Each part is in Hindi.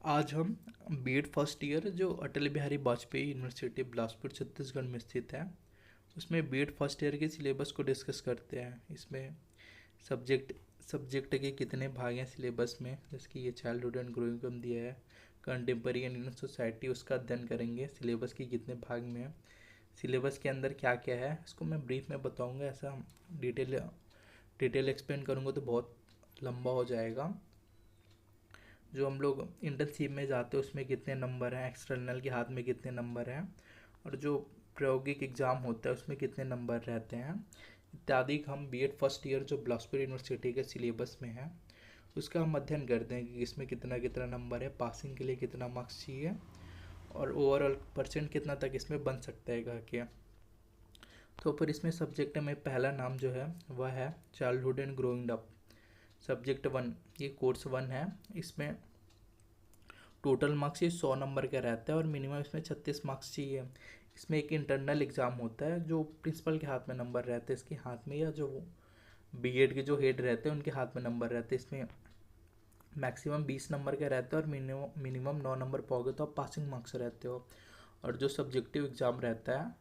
आज हम बीएड फर्स्ट ईयर जो अटल बिहारी वाजपेयी यूनिवर्सिटी बिलासपुर छत्तीसगढ़ में स्थित है उसमें बीएड फर्स्ट ईयर के सिलेबस को डिस्कस करते हैं। इसमें सब्जेक्ट सब्जेक्ट के कितने भाग हैं सिलेबस में, जैसे कि ये चाइल्डहुड एंड ग्रोइंग दिया है, कंटेम्परी एंड इंडियन सोसाइटी उसका अध्ययन करेंगे, सिलेबस की कितने भाग में है, सिलेबस के अंदर क्या क्या है इसको मैं ब्रीफ में बताऊंगा। ऐसा डिटेल एक्सप्लेन करूँगा तो बहुत लंबा हो जाएगा। जो हम लोग इंटर्नशिप में जाते हैं उसमें कितने नंबर हैं, एक्सटर्नल के हाथ में कितने नंबर हैं, और जो प्रायोगिक एग्ज़ाम होता है उसमें कितने नंबर रहते हैं इत्यादि हम बीएड फर्स्ट ईयर जो बिलासपुर यूनिवर्सिटी के सिलेबस में है उसका हम अध्ययन करते हैं कि इसमें कितना कितना नंबर है, पासिंग के लिए कितना मार्क्स चाहिए और ओवरऑल परसेंट कितना तक इसमें बन सकता है कह के। तो फिर इसमें सब्जेक्ट में पहला नाम जो है वह है childhood and growing up, subject 1। ये कोर्स 1 है। इसमें टोटल मार्क्स ये 100 नंबर का रहता है और मिनिमम इसमें 36 मार्क्स चाहिए। इसमें एक इंटरनल एग्ज़ाम होता है जो प्रिंसिपल के हाथ में नंबर रहते हैं, इसके हाथ में, या जो बीएड के जो हेड रहते हैं उनके हाथ में नंबर रहते हैं। इसमें मैक्सिमम 20 नंबर का रहता है और मिनिमम 9 नंबर पाओगे तो आप पासिंग मार्क्स रहते हो। और जो सब्जेक्टिव एग्ज़ाम रहता है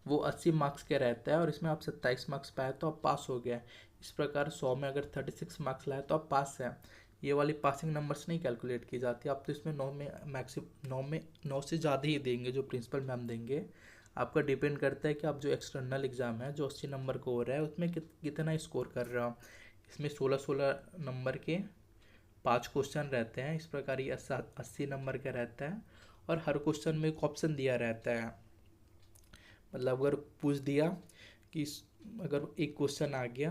वो 80 मार्क्स का रहता है और इसमें आप 27 मार्क्स पाए तो आप पास हो गया। इस प्रकार 100 में अगर 36 मार्क्स लाए तो आप पास हैं। ये वाली पासिंग नंबर्स नहीं कैलकुलेट की जाती, आप तो इसमें 9 में मैक्सिमम 9 से ज़्यादा ही देंगे जो प्रिंसिपल मैम देंगे। आपका डिपेंड करता है कि आप जो एक्सटर्नल एग्ज़ाम है जो 80 नंबर का हो रहा है उसमें कितना स्कोर कर रहा हो। इसमें 16-16 नंबर के 5 क्वेश्चन रहते हैं। इस प्रकार ये 80 नंबर का रहता है और हर क्वेश्चन में एक ऑप्शन दिया रहता है। मतलब अगर पूछ दिया कि अगर एक क्वेश्चन आ गया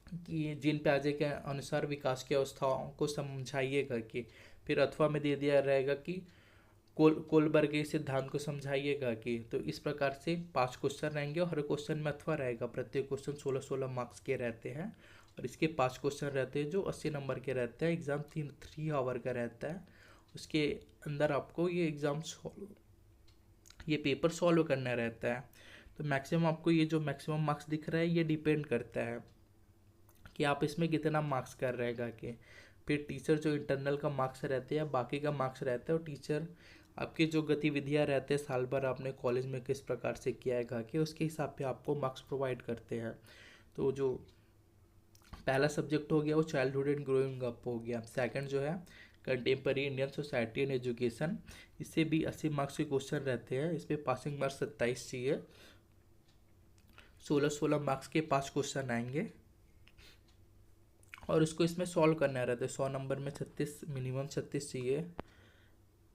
कि जीन प्याजे के अनुसार विकास की अवस्थाओं को समझाइए करके, फिर अथवा में दे दिया रहेगा कि कोलबर्ग के सिद्धांत को समझाइएगा कि, तो इस प्रकार से 5 क्वेश्चन रहेंगे और हर क्वेश्चन में अथवा रहेगा। प्रत्येक क्वेश्चन 16-16 मार्क्स के रहते हैं और इसके 5 क्वेश्चन रहते हैं जो 80 नंबर के रहते हैं। एग्ज़ाम 3 आवर का रहता है। उसके अंदर आपको ये पेपर सॉल्व करना रहता है। तो मैक्सिमम आपको ये जो मैक्सिमम मार्क्स दिख रहा है ये डिपेंड करता है कि आप इसमें कितना मार्क्स कर रहेगा कि। फिर टीचर जो इंटरनल का मार्क्स रहते हैं बाकी का मार्क्स रहता है, और टीचर आपकी जो गतिविधियां रहते हैं साल भर आपने कॉलेज में किस प्रकार से किया है गा के उसके हिसाब पे आपको मार्क्स प्रोवाइड करते हैं। तो जो पहला सब्जेक्ट हो गया वो चाइल्डहुड एंड ग्रोइंग अप हो गया। सेकंड जो है contemporary Indian society and education, इससे भी 80 मार्क्स के क्वेश्चन रहते हैं। इस पर पासिंग मार्क्स 27 चाहिए। 16-16 मार्क्स के 5 क्वेश्चन आएंगे और उसको इसमें सॉल्व करना रहता है। 100 नंबर में 36 मिनिमम 36 चाहिए,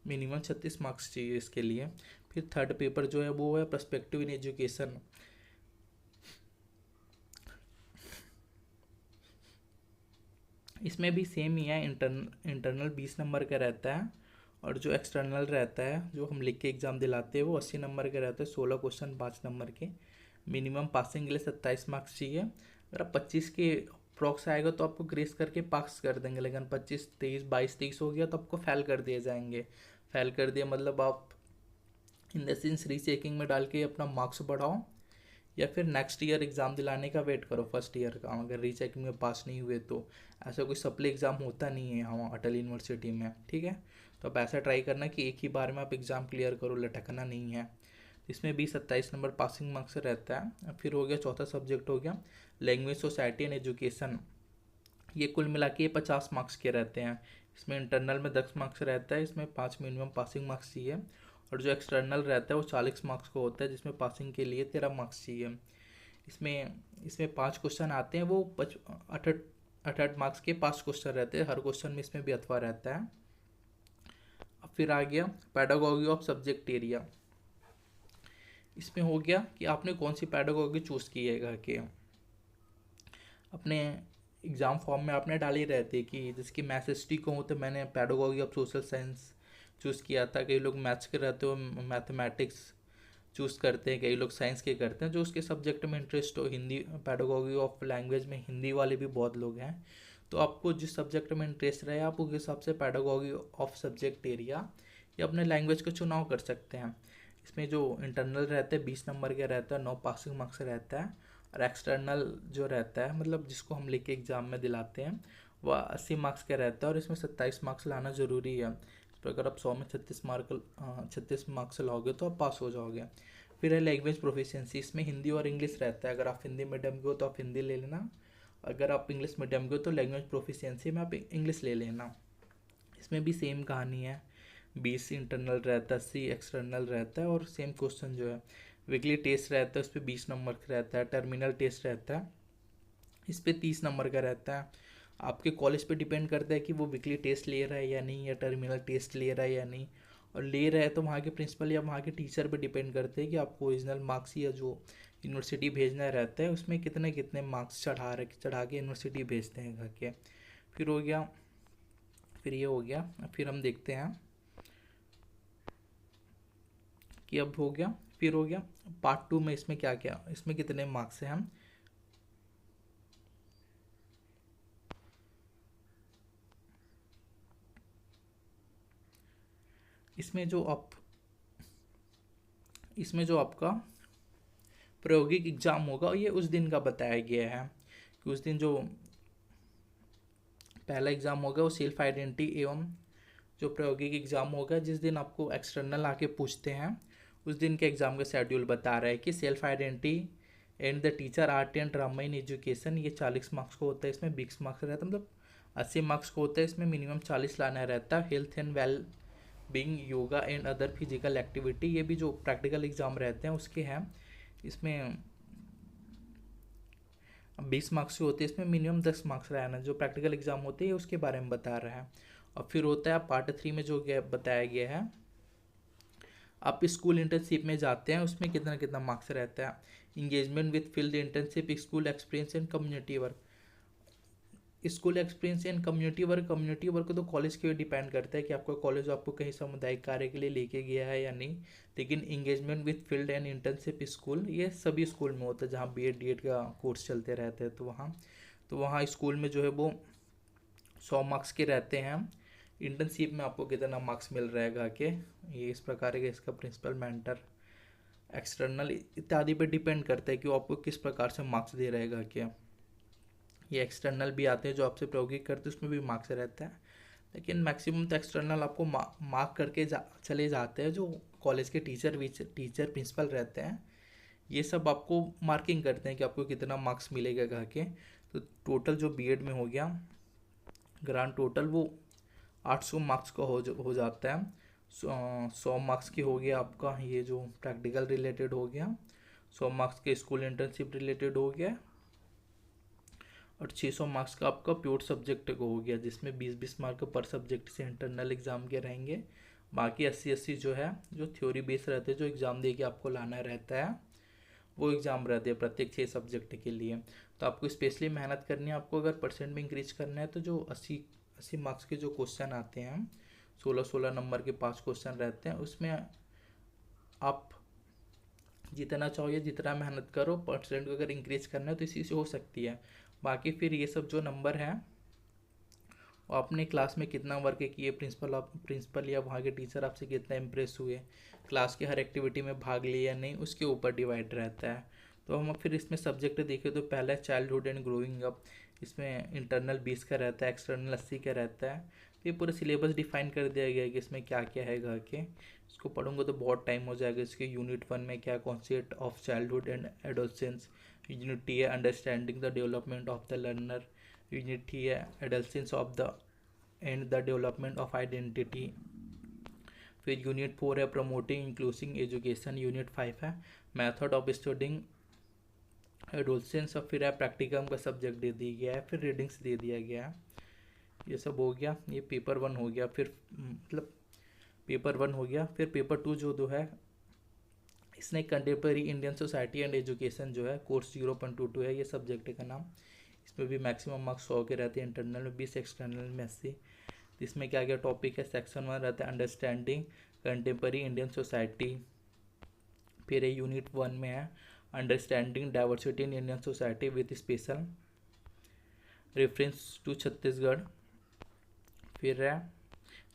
मिनिमम 36 मार्क्स चाहिए इसके लिए। फिर थर्ड पेपर जो है वो है पर्सपेक्टिव इन एजुकेशन। इसमें भी सेम ही है, इंटरनल 20 नंबर का रहता है और जो एक्सटर्नल रहता है जो हम लिख के एग्ज़ाम दिलाते हैं वो 80 नंबर का रहता है। 16 क्वेश्चन 5 नंबर के, मिनिमम पासिंग के लिए 27 मार्क्स चाहिए। अगर आप 25 के अप्रॉक्स आएगा तो आपको ग्रेस करके पास कर देंगे, लेकिन 25, 23, 22, 23 हो गया तो आपको फेल कर दिए जाएंगे। फेल कर दिया मतलब आप इन द सेंस रीचेकिंग में डाल के अपना मार्क्स बढ़ाओ या फिर नेक्स्ट ईयर एग्ज़ाम दिलाने का वेट करो फर्स्ट ईयर का। अगर रीचेकिंग में पास नहीं हुए तो ऐसा कोई सप्ली एग्ज़ाम होता नहीं है हम अटल यूनिवर्सिटी में, ठीक है। तो आप ऐसा ट्राई करना कि एक ही बार में आप एग्ज़ाम क्लियर करो, लटकना नहीं है। इसमें भी 27 नंबर पासिंग मार्क्स रहता है। फिर हो गया चौथा सब्जेक्ट हो गया लैंग्वेज सोसाइटी एंड एजुकेशन। ये कुल मिला के 50 मार्क्स के रहते हैं। इसमें इंटरनल में 10 मार्क्स रहता है, इसमें 5 मिनिमम पासिंग मार्क्स चाहिए। और जो एक्सटर्नल रहता है वो 40 मार्क्स का होता है जिसमें पासिंग के लिए 13 मार्क्स चाहिए। इसमें इसमें 5 क्वेश्चन आते हैं, वो 8 मार्क्स के 5 क्वेश्चन रहते हैं। हर क्वेश्चन में इसमें भी अथवा रहता है। अब फिर आ गया पैडागोगी ऑफ सब्जेक्ट एरिया। इसमें हो गया कि आपने कौन सी पैडागोगी चूज़ की है कि अपने एग्ज़ाम फॉर्म में आपने डाली रहती है कि जैसे कि मैथ्स हिस्ट्री को हूँ तो मैंने pedagogy of social science choose किया था। कई लोग मैथ्स के रहते हो मैथमेटिक्स चूज़ करते हैं, कई लोग साइंस के करते हैं। जो उसके सब्जेक्ट में इंटरेस्ट हो, हिंदी पैडागोगी ऑफ लैंग्वेज में हिंदी वाले भी बहुत लोग हैं। तो आपको जिस सब्जेक्ट में इंटरेस्ट रहे आप उस हिसाब से पैडागोगी ऑफ सब्जेक्ट एरिया या अपने लैंग्वेज का चुनाव कर सकते हैं। इसमें जो इंटरनल रहता है 20 नंबर का रहता है, 9 पासिंग मार्क्स रहता है। और एक्सटर्नल जो रहता है मतलब जिसको हम लिख के एग्ज़ाम में दिलाते हैं वह 80 मार्क्स का रहता है और इसमें 27 मार्क्स लाना ज़रूरी है। तो अगर आप 100 में 36 मार्क्स लाओगे तो आप पास हो जाओगे। फिर है लैंग्वेज प्रोफिशिएंसी, इसमें हिंदी और इंग्लिश रहता है। अगर आप हिंदी मीडियम के हो तो आप हिंदी ले लेना, अगर आप इंग्लिश मीडियम के हो तो लैंग्वेज प्रोफिशिएंसी में आप इंग्लिश ले लेना। इसमें भी सेम कहानी है, 20 इंटरनल रहता है, 80 एक्सटर्नल रहता है और सेम क्वेश्चन जो है। वीकली टेस्ट रहता है, उस पर 20 नंबर का रहता है। टर्मिनल टेस्ट रहता है, इस पर 30 नंबर का रहता है। आपके कॉलेज पे डिपेंड करता है कि वो वीकली टेस्ट ले रहा है या नहीं, या टर्मिनल टेस्ट ले रहा है या नहीं। और ले रहा है तो वहाँ के प्रिंसिपल या वहाँ के टीचर पे डिपेंड करते हैं कि आपको ओरिजिनल मार्क्स या जो यूनिवर्सिटी भेजना रहता है उसमें कितने कितने मार्क्स चढ़ा के यूनिवर्सिटी भेजते हैं घर के। फिर हो गया, फिर ये हो गया। फिर हम देखते हैं कि अब हो गया, फिर हो गया पार्ट 2 में इसमें क्या क्या, इसमें कितने मार्क्स हैं हम। इसमें जो आप इसमें जो आपका प्रायोगिक एग्जाम होगा ये उस दिन का बताया गया है कि उस दिन जो पहला एग्ज़ाम होगा वो सेल्फ आइडेंटिटी एवं जो प्रायोगिक एग्ज़ाम होगा जिस दिन आपको एक्सटर्नल आके पूछते हैं उस दिन के एग्ज़ाम का शेड्यूल बता रहा है कि self identity and the teacher art and drama in education, ये 40 मार्क्स को होता है। इसमें 20 मार्क्स रहता है, मतलब 80 मार्क्स को होता है। इसमें मिनिमम 40 लाना रहता है। Health and well being, yoga and other physical activity, ये भी जो प्रैक्टिकल एग्ज़ाम रहते हैं उसके हैं। इसमें 20 मार्क्स जो होते हैं, इसमें मिनिमम 10 मार्क्स रहना। जो प्रैक्टिकल एग्जाम होते हैं उसके बारे में बता रहा है। और फिर होता है पार्ट 3 में जो बताया गया है, आप स्कूल इंटर्नशिप में जाते हैं उसमें कितना कितना मार्क्स रहता है। Engagement with field internship, school experience and community work. School experience and community work तो कॉलेज के डिपेंड करता है कि आपका कॉलेज आपको कहीं सामुदायिक कार्य के लिए लेके गया है या नहीं। लेकिन engagement with field and internship school, ये सभी स्कूल में होता है जहाँ बी एड का कोर्स चलते रहते हैं। तो वहाँ स्कूल में जो है वो 100 मार्क्स के रहते हैं। इंटर्नशिप में आपको कितना मार्क्स मिल रहेगा कि ये इस प्रकार का इसका प्रिंसिपल, मेंटर, एक्सटर्नल इत्यादि पे डिपेंड करता है कि वो आपको किस प्रकार से मार्क्स दे रहेगा क्या। ये एक्सटर्नल भी आते हैं जो आपसे प्रायोगिक करते हैं, उसमें भी मार्क्स रहता है। लेकिन मैक्सिमम तो एक्सटर्नल आपको मार्क करके चले जाते हैं। जो कॉलेज के टीचर प्रिंसिपल रहते हैं ये सब आपको मार्किंग करते हैं कि आपको कितना मार्क्स मिलेगा कह के। तो टोटल जो बीएड में हो गया ग्रांड टोटल वो 800 मार्क्स का हो जाता है। 100 मार्क्स की हो गया आपका ये जो प्रैक्टिकल रिलेटेड हो गया, 100 मार्क्स के स्कूल इंटर्नशिप रिलेटेड हो गया, और 600 मार्क्स का आपका प्योर सब्जेक्ट को हो गया जिसमें 20-20 मार्क पर सब्जेक्ट से इंटरनल एग्जाम के रहेंगे। बाकी 80-80 जो है जो थ्योरी बेस रहते हैं, जो एग्ज़ाम दे के आपको लाना रहता है वो एग्ज़ाम रहते हैं प्रत्येक 6 सब्जेक्ट के लिए। तो आपको स्पेशली मेहनत करनी है। आपको अगर परसेंट में इंक्रीज करना है तो जो 80 मार्क्स के जो क्वेश्चन आते हैं, 16-16 नंबर के 5 क्वेश्चन रहते हैं, उसमें आप जितना चाहो या जितना मेहनत करो, परसेंट को अगर इंक्रीज करना है तो इसी से हो सकती है। बाकी फिर ये सब जो नंबर हैं वो अपने क्लास में कितना वर्क किए, प्रिंसिपल या वहाँ के टीचर आपसे कितना इम्प्रेस हुए, क्लास के हर एक्टिविटी में भाग लिया या नहीं, उसके ऊपर डिवाइड रहता है। तो हम फिर इसमें सब्जेक्ट देखें तो पहला है चाइल्डहुड एंड ग्रोइंग अप। इसमें इंटरनल 20 का रहता है, एक्सटर्नल 80 का रहता है। तो ये पूरा सिलेबस डिफाइन कर दिया गया है कि इसमें क्या क्या है घर के। इसको पढ़ूंगा तो बहुत टाइम हो जाएगा। इसके यूनिट 1 में क्या concept of childhood and adolescence, unit 2 है understanding the development of the learner, unit 3 है adolescence of the end the development of identity. फिर यूनिट 4 है प्रमोटिंग इंक्लूसिव एजुकेशन, यूनिट 5 है मेथड ऑफ स्टडिंग एडोलसेंस, और फिर है प्रैक्टिकम का सब्जेक्ट दे दिया गया है, फिर रीडिंग्स दे दिया गया है। ये सब हो गया, ये पेपर 1 हो गया। फिर मतलब पेपर 1 हो गया। फिर पेपर 2 जो है इसने contemporary Indian society and education जो है कोर्स 0.22 है ये सब्जेक्ट का नाम। इसमें भी मैक्सिमम मार्क्स 100 के रहते हैं, इंटरनल में 20, एक्सटर्नल में 80। इसमें क्या क्या टॉपिक है, सेक्शन 1 रहता है अंडरस्टैंडिंग कंटेम्प्रेरी इंडियन सोसाइटी। फिर यूनिट 1 में है understanding diversity in Indian society with special reference to Chhattisgarh. फिर है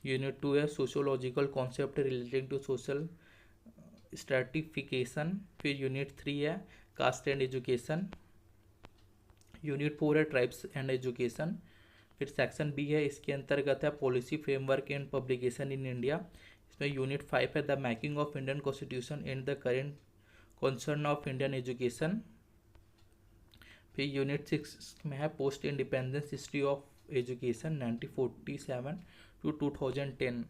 यूनिट 2 है sociological concept relating to social stratification. फिर यूनिट 3 है कास्ट एंड एजुकेशन। यूनिट 4 है ट्राइब्स एंड एजुकेशन। फिर सेक्शन बी है, इसके अंतर्गत है policy framework and publication in India. इसमें यूनिट 5 है the making of Indian constitution and the current concern of Indian education. फिर यूनिट 6 में है post independence history of education 1947 to 2010।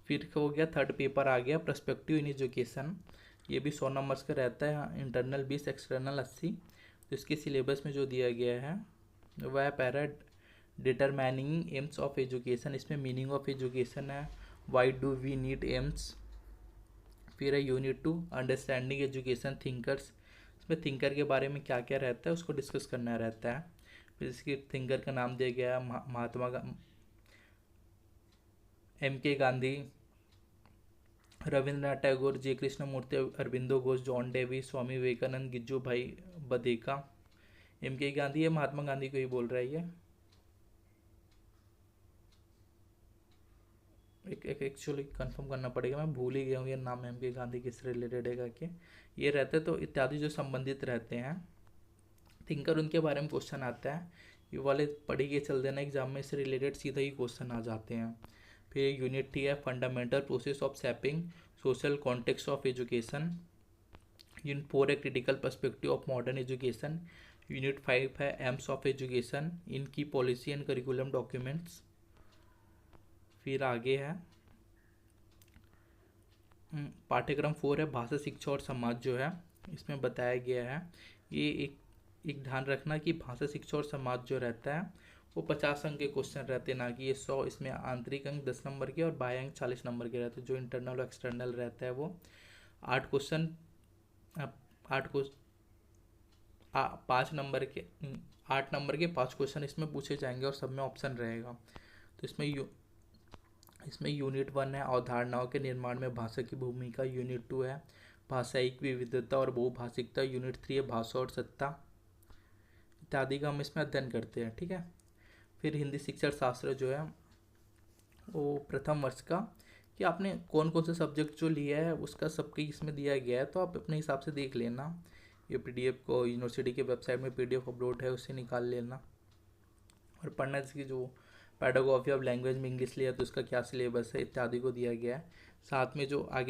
फिर हो गया थर्ड पेपर आ गया पर्सपेक्टिव इन एजुकेशन। ये भी 100 नंबर्स का रहता है, इंटरनल 20, एक्सटर्नल 80। तो इसके सिलेबस में जो दिया गया है वह है para determining aims of education. इसमें मीनिंग ऑफ एजुकेशन है, why do we need aims. फिर है यूनिट 2 अंडरस्टैंडिंग एजुकेशन थिंकर्स। इसमें थिंकर के बारे में क्या क्या रहता है उसको डिस्कस करना रहता है। फिर इसके थिंकर का नाम दिया गया है महात्मा M.K. गांधी, रविंद्रनाथ टैगोर, जे कृष्णमूर्ति, अरविंदो घोष, जॉन डेवी, स्वामी विवेकानंद, गिज्जू भाई बदेका। M.K. गांधी है, महात्मा गांधी को ही बोल रहा है ये। एक एक्चुअली कंफर्म करना पड़ेगा, मैं भूल ही गया हूँ ये नाम M.K. गांधी किस रिलेटेड है करके। ये रहते तो इत्यादि जो संबंधित रहते हैं थिंकर, उनके बारे में क्वेश्चन आता है। ये वाले पढ़ी के चल देना, एग्जाम में इससे रिलेटेड सीधा ही क्वेश्चन आ जाते हैं। फिर यूनिट 3 है fundamental process of shopping social context of education. Unit 4 है critical perspective of modern education. Unit 5 है एम्स ऑफ एजुकेशन इन की पॉलिसी एंड करिकुलम डॉक्यूमेंट्स। फिर आगे है पाठ्यक्रम 4 है भाषा शिक्षा और समाज जो है। इसमें बताया गया है, ये एक ध्यान रखना कि भाषा शिक्षा और समाज जो रहता है वो 50 अंक के क्वेश्चन रहते हैं, ना कि ये 100। इसमें आंतरिक अंक 10 नंबर के और बाह्य अंक 40 नंबर के रहते हैं। जो इंटरनल और एक्सटर्नल रहता है वो 8 क्वेश्चन 5 नंबर के 8 नंबर के 5 क्वेश्चन इसमें पूछे जाएंगे और सब में ऑप्शन रहेगा। तो इसमें यूनिट 1 है अवधारणाओं के निर्माण में भाषा की भूमिका। यूनिट 2 है भाषायिक विविधता और बहुभाषिकता। यूनिट 3 है भाषा और सत्ता इत्यादि का हम इसमें अध्ययन करते हैं, ठीक है। फिर हिंदी शिक्षण शास्त्र जो है वो प्रथम वर्ष का, कि आपने कौन कौन से सब्जेक्ट जो लिया है उसका सबके इसमें दिया गया है, तो आप अपने हिसाब से देख लेना। ये PDF को यूनिवर्सिटी के वेबसाइट में PDF अपलोड है, उससे निकाल लेना और पढ़ना। इसकी जो पेडागॉजी ऑफ लैंग्वेज में इंग्लिश लिया तो उसका क्या सिलेबस है इत्यादि को दिया गया है। साथ में जो आगे